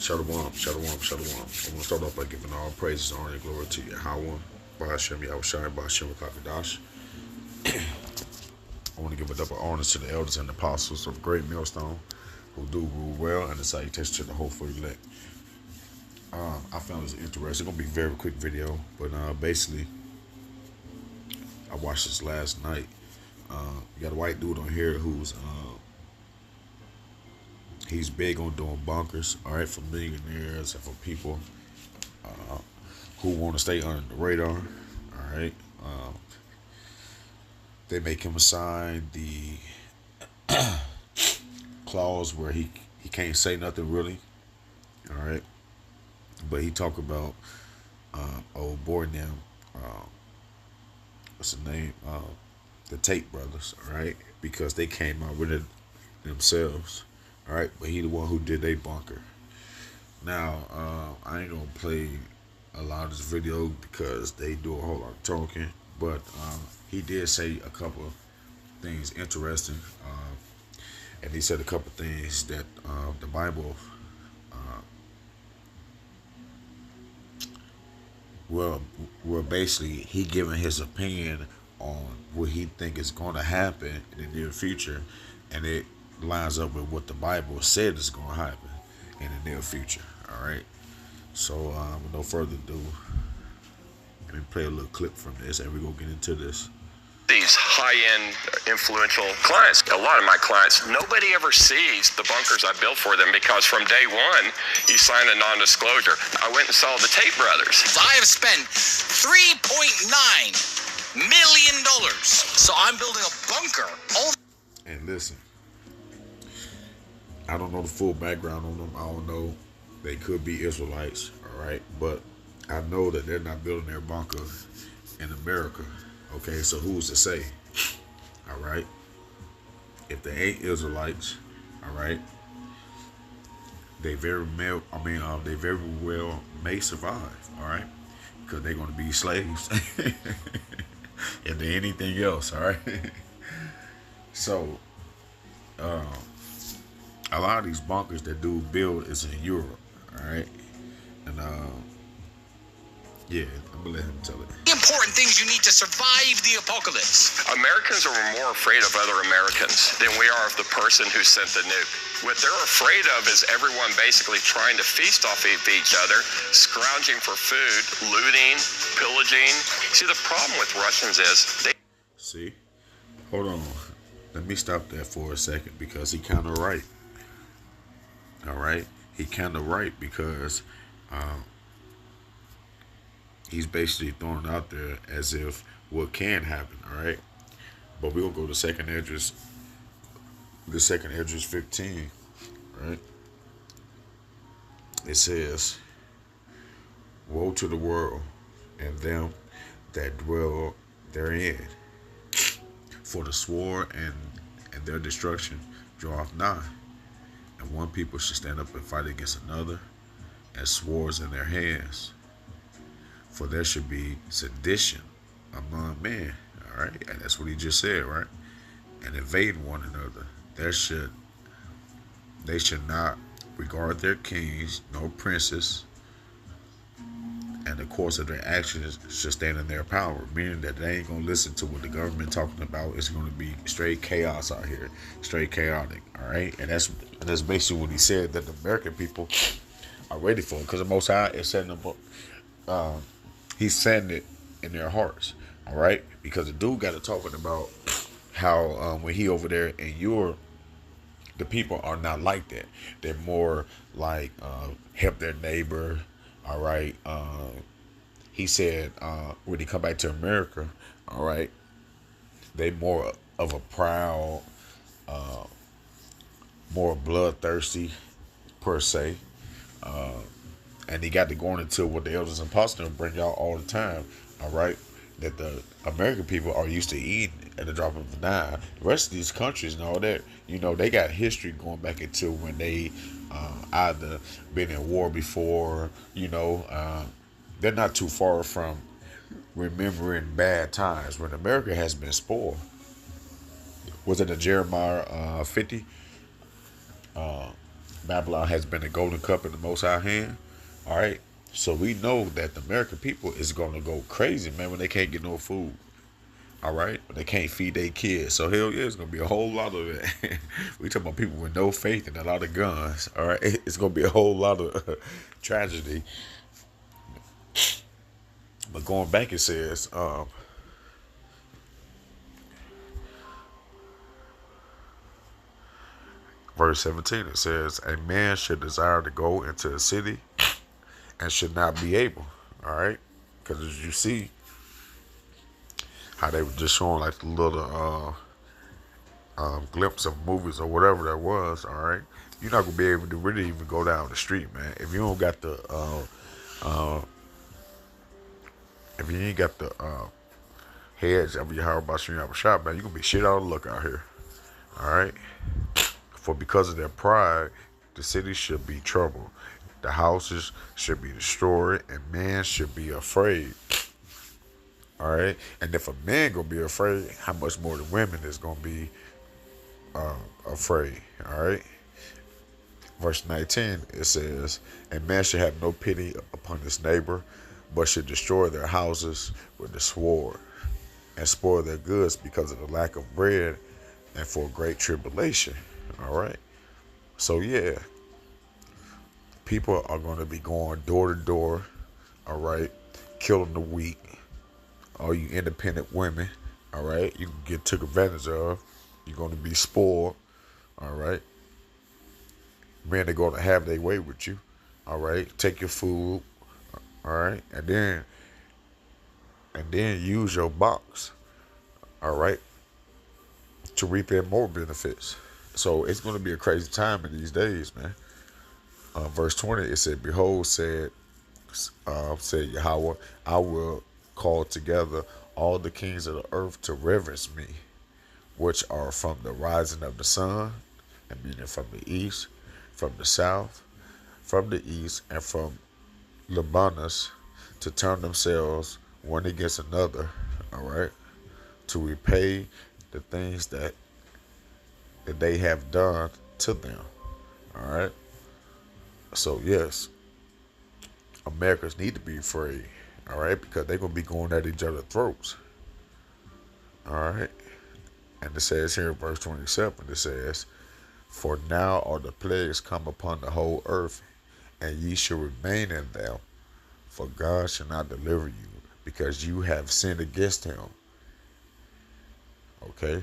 Shalom, shalom, shalom. I want to start off by giving all praises, honor, and glory to Yahweh, Bahashem Yahushai, Bahashem Kakadash. I want to give a double honor to the elders and apostles of Great Millstone who do rule well, and the salutation to the hopeful elect. I found this interesting. It's going to be a very quick video, but basically, I watched this last night. You got a white dude on here who's he's big on doing bunkers, all right, for millionaires and for people who want to stay under the radar, all right. They make him sign the clause where he can't say nothing really, all right. But he talk about old boy now, what's the name? The Tate brothers, all right, because they came out with it themselves. All right, but he the one who did a bunker. Now, I ain't gonna play a lot of this video because they do a whole lot of talking. But he did say a couple of things interesting, and he said a couple of things that the Bible, well, basically he giving his opinion on what he think is going to happen in the near future, and it lines up with what the Bible said is going to happen in the near future. All right. So with no further ado, let me play a little clip from this, and we're gonna get into this. These high-end influential clients, a lot of my clients, nobody ever sees the bunkers I built for them because from day one, you sign a non-disclosure. I went and saw the Tate brothers. I have spent $3.9 million, so I'm building a bunker. And listen, I don't know the full background on them. I don't know. They could be Israelites, all right? But I know that they're not building their bunker in America. Okay, so who's to say? All right? If they ain't Israelites, all right, they very well may survive, all right? Because they're going to be slaves. If they're anything else, all right? So, a lot of these bunkers that dude build is in Europe, all right? And yeah, I'm gonna let him tell it. The important things you need to survive the apocalypse. Americans are more afraid of other Americans than we are of the person who sent the nuke. What they're afraid of is everyone basically trying to feast off of each other, scrounging for food, looting, pillaging. See, the problem with Russians is they... See? Hold on. Let me stop that for a second because he kind of right. All right? He kind of right because he's basically throwing out there as if what can happen, all right? But we'll go to second Esdras 15, right? It says, woe to the world and them that dwell therein, for the sword and their destruction draweth nigh. And one people should stand up and fight against another, and swords in their hands. For there should be sedition among men, all right? And that's what he just said, right? And invading one another. They should not regard their kings, nor princes, and the course of their actions should stand in their power, meaning that they ain't gonna listen to what the government talking about. It's gonna be straight chaos out here, straight chaotic, all right? And that's basically what he said, that the American people are ready for, because the Most High is setting them up. He's setting it in their hearts, all right? Because the dude got to talking about how when he over there in Europe, the people are not like that. They're more like help their neighbor, all right? He said when he come back to America, all right, they more of a proud, more bloodthirsty per se. And he got to going into what the elders and apostles bring out all the time, all right? That the American people are used to eating at the drop of a dime. The rest of these countries and all that, you know, they got history going back into when they either been in war before, you know. They're not too far from remembering bad times when America has been spoiled. Was it a Jeremiah 50? Babylon has been a golden cup in the Most High hand. All right. So we know that the American people is gonna go crazy, man, when they can't get no food. All right, when they can't feed their kids. So hell yeah, it's gonna be a whole lot of that. We talking about people with no faith and a lot of guns. All right, it's gonna be a whole lot of tragedy. But going back, it says, verse 17, it says, a man should desire to go into a city and should not be able. All right, because as you see, how they were just showing like the little glimpse of movies or whatever that was. All right, you're not gonna be able to really even go down the street, man, if you don't got the if you ain't got the hedge of your house about you have a shop, man, you gonna be shit out of luck out here. All right, for because of their pride, the city should be troubled, the houses should be destroyed, and man should be afraid. All right, and if a man gonna be afraid, how much more the women is gonna be afraid? All right. Verse 19, it says, a man should have no pity upon his neighbor, but should destroy their houses with the sword, and spoil their goods because of the lack of bread, and for great tribulation. All right. So yeah, people are going to be going door to door. All right, killing the weak. All you independent women, all right, you can get took advantage of. You're going to be spoiled, all right. Men are going to have their way with you, all right. Take your food, all right, and then use your box, all right, to reap in more benefits. So it's going to be a crazy time in these days, man. Verse 20, it said, behold, said Yahweh, I will call together all the kings of the earth to reverence me, which are from the rising of the sun, and meaning from the east, from the south, from the east, and from Libanus, to turn themselves one against another, all right, to repay the things that they have done to them, all right. So yes, Americans need to be afraid, all right, because they're going to be going at each other's throats, all right. And it says here in verse 27, it says, for now are the plagues come upon the whole earth, and ye shall remain in them, for God shall not deliver you, because you have sinned against him. Okay?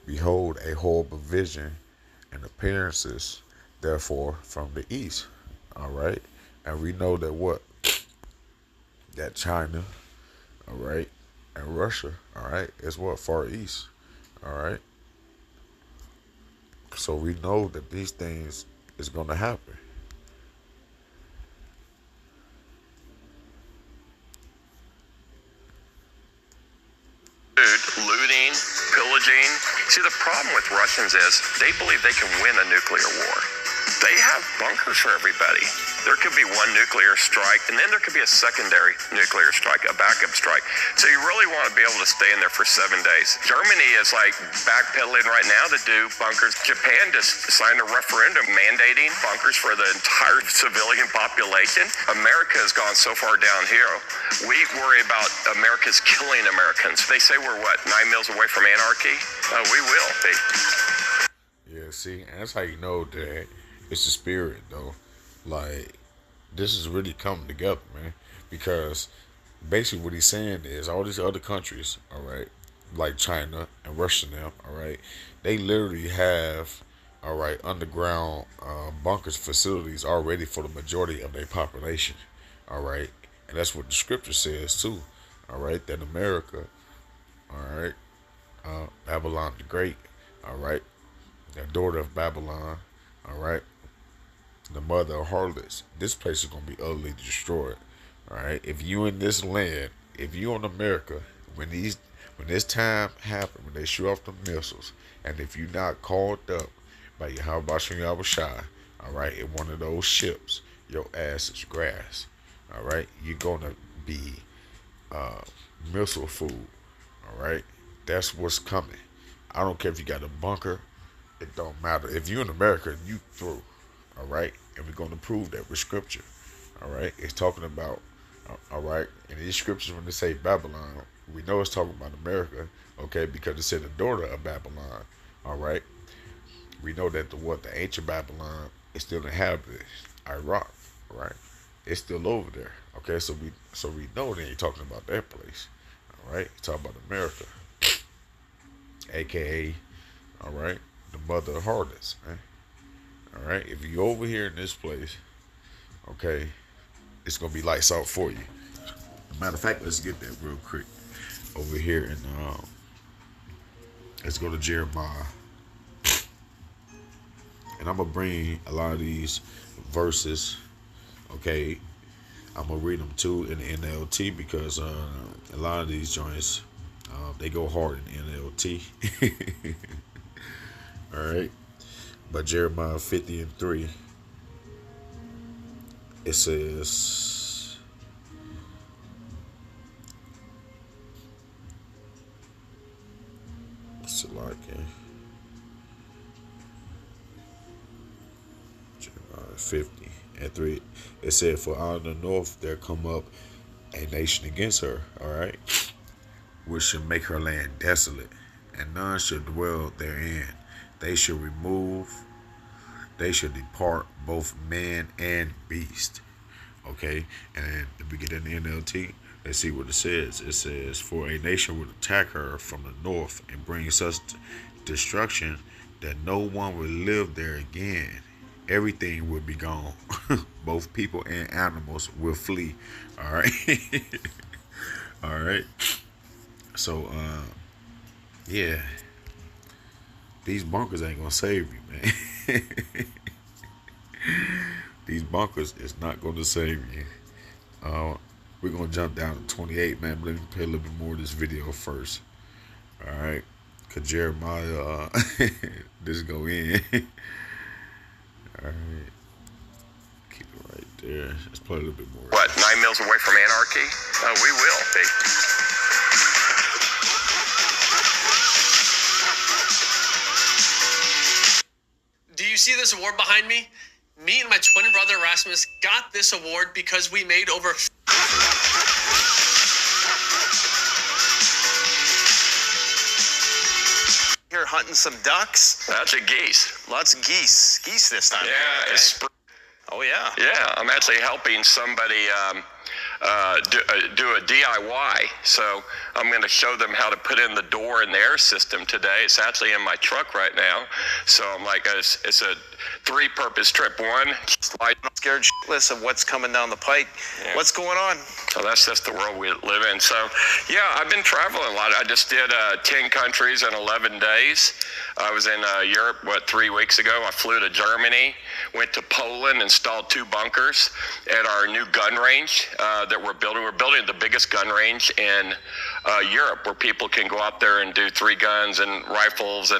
Behold, a horrible vision and appearances, therefore, from the east. All right? And we know that what? That China, all right, and Russia, all right, is what? Far East, all right? So we know that these things is going to happen. Looting, pillaging. See, the problem with Russians is they believe they can win a nuclear war. They have bunkers for everybody. There could be one nuclear strike, and then there could be a secondary nuclear strike, a backup strike. So you really want to be able to stay in there for 7 days. Germany is like backpedaling right now to do bunkers. Japan just signed a referendum mandating bunkers for the entire civilian population. America has gone so far downhill. We worry about America's killing Americans. They say we're what, 9 miles away from anarchy? We will be. Yeah, see, and that's how you know that it's the spirit, though. Like, this is really coming together, man. Because basically what he's saying is all these other countries, all right, like China and Russia now, all right, they literally have, all right, underground bunkers facilities already for the majority of their population, all right. And that's what the scripture says, too, all right, that America, all right, Babylon the Great, all right, the daughter of Babylon, all right, the mother of harlots. This place is going to be utterly destroyed. All right. If you in this land, if you in America, when this time happen, when they shoot off the missiles, and if you not called up by Yahweh Shai, all right, in one of those ships, your ass is grass. All right. You're going to be missile food. All right. That's what's coming. I don't care if you got a bunker. It don't matter. If you in America, you through. All right, and we're going to prove that with scripture. All right, it's talking about. All right, in these scriptures when they say Babylon, we know it's talking about America. Okay, because it said the daughter of Babylon. All right, we know that the ancient Babylon is still inhabited, Iraq. Right, it's still over there. Okay, so we know they ain't talking about that place. All right, it's talking about America, aka, all right, the mother of harlots, man. All right, if you over here in this place, okay, it's gonna be lights out for you. Matter of fact, let's get that real quick over here and let's go to Jeremiah, and I'm gonna bring a lot of these verses. Okay, I'm gonna read them too in the NLT because a lot of these joints they go hard in the NLT. All right, but Jeremiah 50:3, it says, Salakia, Jeremiah 50:3, it said, for out of the north there come up a nation against her, all right, which shall make her land desolate, and none shall dwell therein. They shall depart, both man and beast. Okay, and if we get in the NLT, let's see what it says. It says, for a nation would attack her from the north and bring such destruction that no one will live there again. Everything will be gone. Both people and animals will flee. All right. All right. So, yeah. These bunkers ain't gonna save you, man. These bunkers is not gonna save you. We're gonna jump down to 28, man. But let me play a little bit more of this video first. All right, cause Jeremiah, this go in. All right, keep it right there. Let's play a little bit more. What, 9 miles away from anarchy? Oh, we will be. Do you see this award behind me? Me and my twin brother Rasmus got this award because we made over... Here hunting some ducks. That's a geese. Lots of geese this time. Yeah, it's Oh yeah. Yeah, I'm actually helping somebody do a DIY. So I'm going to show them how to put in the door in the air system today. It's actually in my truck right now. So I'm like, it's a three-purpose trip. One, I'm scared shitless of what's coming down the pike. Yeah. What's going on? so that's just the world we live in. So yeah, I've been traveling a lot. I just did 10 countries in 11 days. I was in Europe, 3 weeks ago. I flew to Germany, went to Poland, installed 2 bunkers at our new gun range that we're building. We're building the biggest gun range in Europe, where people can go out there and do 3 guns and rifles.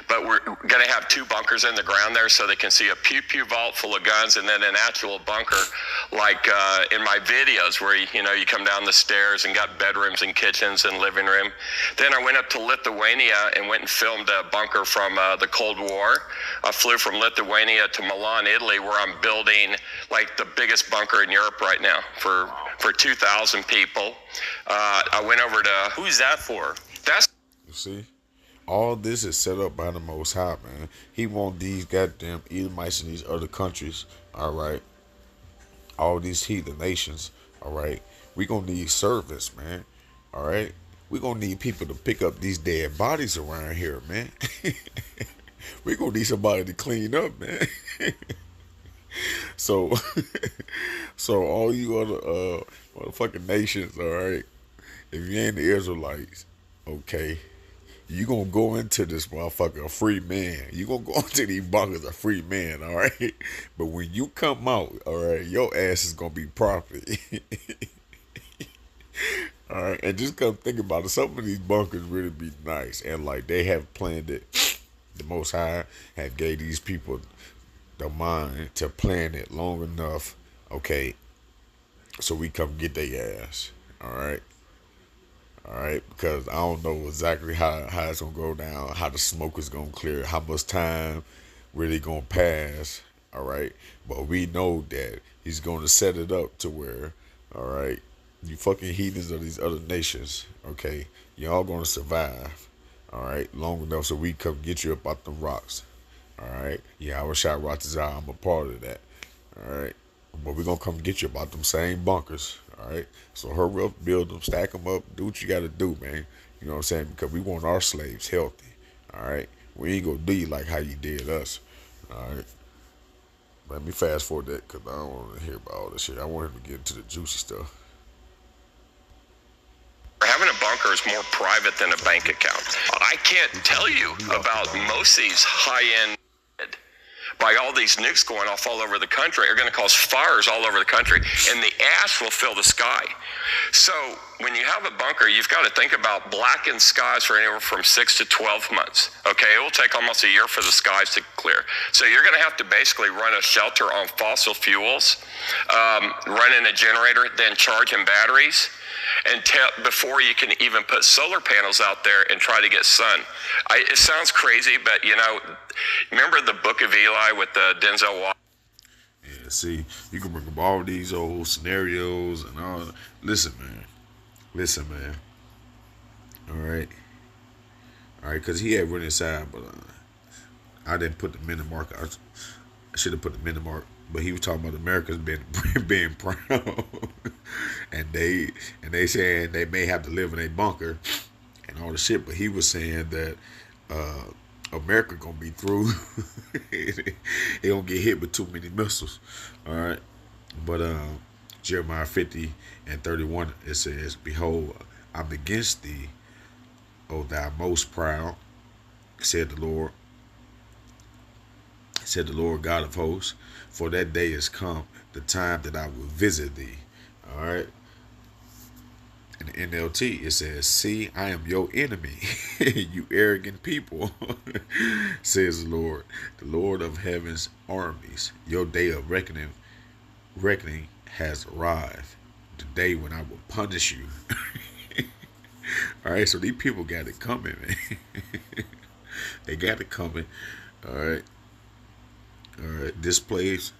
But we're going to have 2 bunkers in the ground there, so they can see a pew vault full of guns, and then an actual bunker, like in my videos, where you come down the stairs and got bedrooms and kitchens and living room. Then I went up to Lithuania and went and filmed a bunker from the Cold War. I flew from Lithuania to Milan, Italy, where I'm building like the biggest bunker in Europe right now for 2,000 people. I went over to... Who's that for? That's... You see? All this is set up by the Most High, man. He want these goddamn Edomites in these other countries, all right? All these heathen nations, all right? We gonna need service, man, all right? We gonna need people to pick up these dead bodies around here, man. We gonna need somebody to clean up, man. So all you other motherfucking nations, all right? If you ain't the Israelites, okay, you gonna go into this motherfucker a free man. You gonna go into these bunkers a free man, all right? But when you come out, all right, your ass is gonna be property. All right, and just come think about it. Some of these bunkers really be nice, and like they have planned it. The Most High have gave these people the mind to plan it long enough, okay, so we come get their ass, all right? All right, because I don't know exactly how it's going to go down, how the smoke is going to clear, how much time really going to pass, All right, but we know that he's going to set it up to where, all right, you fucking heathens of these other nations, okay, y'all going to survive, all right, long enough so we come get you up out the rocks, all right. Yeah, I was shot Ratazar. I'm a part of that, all right. But we're gonna come get you about them same bunkers, all right. So hurry up, build them, stack them up, do what you got to do, man. You know what I'm saying? Because we want our slaves healthy, all right. We ain't gonna do you like how you did us, all right. Let me fast forward that because I don't want to hear about all this shit. I want him to get into the juicy stuff. Having a bunker is more private than a bank account. I can't tell you about most of these high-end, by all these nukes going off all over the country, are going to cause fires all over the country, and the ash will fill the sky. So when you have a bunker, you've got to think about blackened skies for anywhere from 6 to 12 months. Okay, it will take almost a year for the skies to clear. So you're going to have to basically run a shelter on fossil fuels, running a generator, then charging batteries, before you can even put solar panels out there and try to get sun. It sounds crazy, but remember the Book of Eli with Denzel Washington? Yeah, see, you can bring up all these old scenarios and all. Listen, man. All right, because he had run inside, but I didn't put the minute mark. I should have put the minute mark. But he was talking about Americans being proud, and they saying they may have to live in a bunker and all the shit. But he was saying that America gonna be through. They gonna get hit with too many missiles. All right, but Jeremiah 50:31 it says, "Behold, I'm against thee, O thou most proud," said the Lord. Said the Lord God of hosts, for that day is come, the time that I will visit thee. All right. In the NLT, it says, "See, I am your enemy, you arrogant people," says the Lord of heaven's armies. Your day of reckoning has arrived, the day when I will punish you. All right, so these people got it coming, man. They got it coming. All right. All right, this place,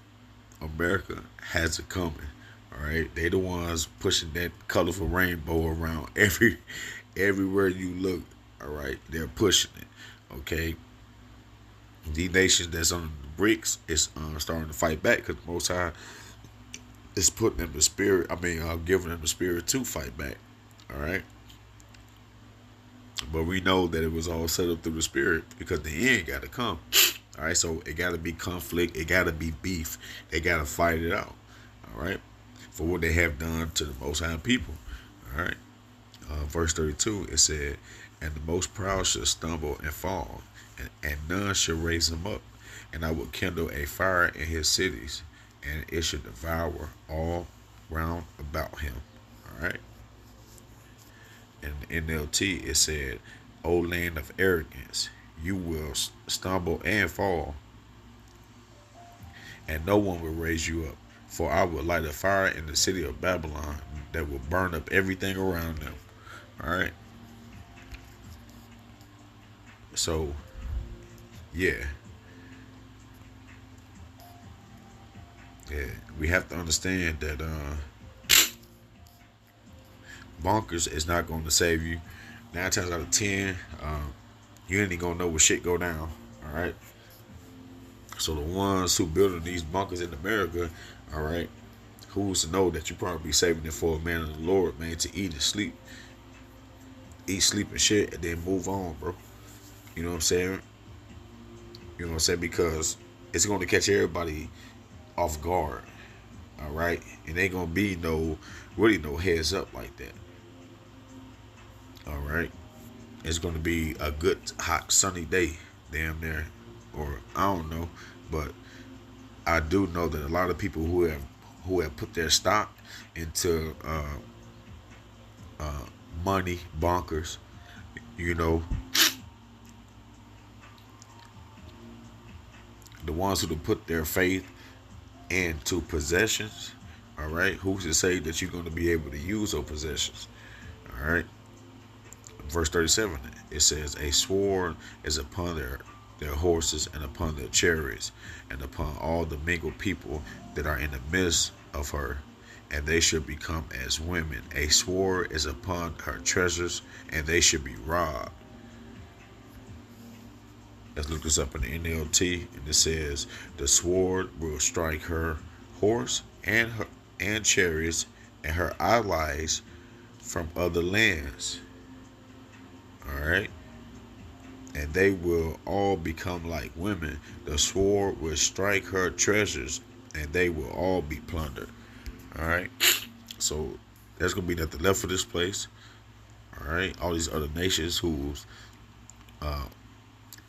America, has it coming. All right, they the ones pushing that colorful rainbow around everywhere you look. All right, they're pushing it. Okay, the nations that's on the BRICS is starting to fight back because Most High is putting them the spirit. Giving them the spirit to fight back. All right, but we know that it was all set up through the spirit because the end got to come. All right, so it got to be conflict. It got to be beef. They got to fight it out. All right, for what they have done to the Most High people. All right, verse 32, it said, "And the most proud shall stumble and fall, and none shall raise him up. And I will kindle a fire in his cities, and it shall devour all round about him." All right. In the NLT, it said, "O land of arrogance, you will stumble and fall, and no one will raise you up. For I will light a fire in the city of Babylon that will burn up everything around them." All right. So, yeah, we have to understand that bunkers is not going to save you. 9 times out of 10, you ain't gonna know when shit go down. All right. So the ones who building these bunkers in America, all right, who's to know that you probably be saving it for a man of the Lord, man, to eat and sleep, and shit, and then move on, bro. You know what I'm saying? You know what I'm saying? Because it's gonna catch everybody off guard. All right, and ain't gonna be no heads up like that. All right. It's going to be a good, hot, sunny day, damn near, or I don't know, but I do know that a lot of people who have put their stock into money bunkers, the ones who have put their faith into possessions. All right, who's to say that you're going to be able to use those possessions? All right. Verse 37, it says, "A sword is upon their their horses, and upon their chariots, and upon all the mingled people that are in the midst of her, and they should become as women. A sword is upon her treasures, and they should be robbed. Let's look this up in the NLT, and it says, the sword will strike her horse and chariots and her allies from other lands. All right. And they will all become like women. The sword will strike her treasures, and they will all be plundered. All right. So there's gonna be nothing left for this place. All right. All these other nations who's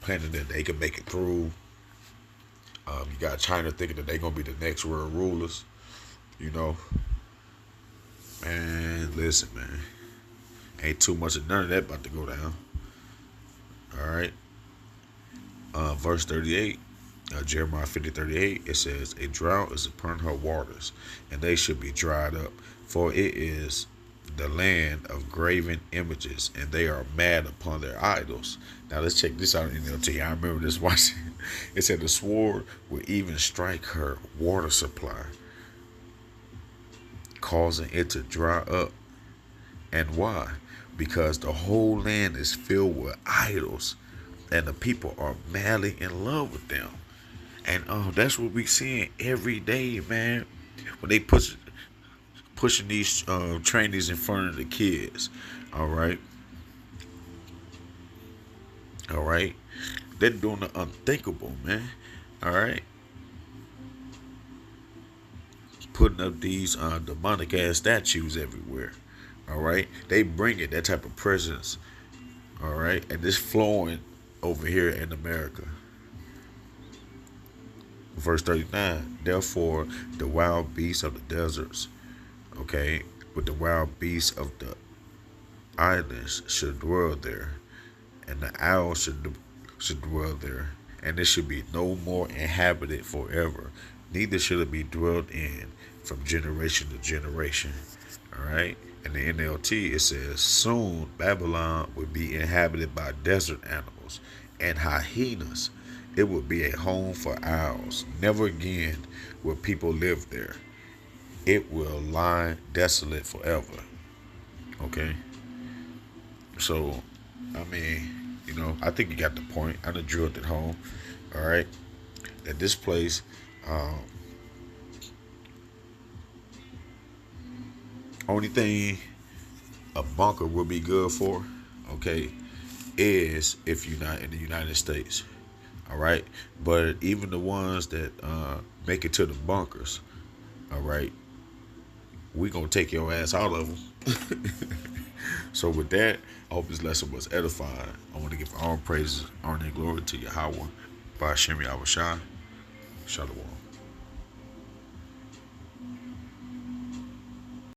planning that they can make it through. You got China thinking that they're gonna be the next world rulers. You know. Man, listen, man. Ain't too much of none of that about to go down. All right. Verse 38, Jeremiah 50:38, it says, a drought is upon her waters, and they should be dried up, for it is the land of graven images, and they are mad upon their idols. Now let's check this out in NLT. I remember this watching. It said the sword will even strike her water supply, causing it to dry up. And why? Because the whole land is filled with idols, and the people are madly in love with them. And that's what we seeing every day, man. When they pushing these trainees in front of the kids. All right. They're doing the unthinkable, man. All right. Putting up these demonic ass statues everywhere. All right. They bring it, that type of presence. All right. And it's flowing over here in America. Verse 39, therefore the wild beasts of the deserts, okay, with the wild beasts of the islands should dwell there, and the owls should dwell there, and it should be no more inhabited forever, neither should it be dwelt in from generation to generation. All right. In the NLT, it says, soon Babylon will be inhabited by desert animals and hyenas. It will be a home for owls. Never again will people live there. It will lie desolate forever. Okay? So, I mean, you know, I think you got the point. I done drilled it home. All right? That this place, only thing a bunker will be good for, okay, is if you're not in the United States. All right. But even the ones that make it to the bunkers, all right, we gonna take your ass out of them. So with that, I hope this lesson was edifying. I want to give all praises, honor, and glory to Yahweh, by Hashem Yahushua. Shalom.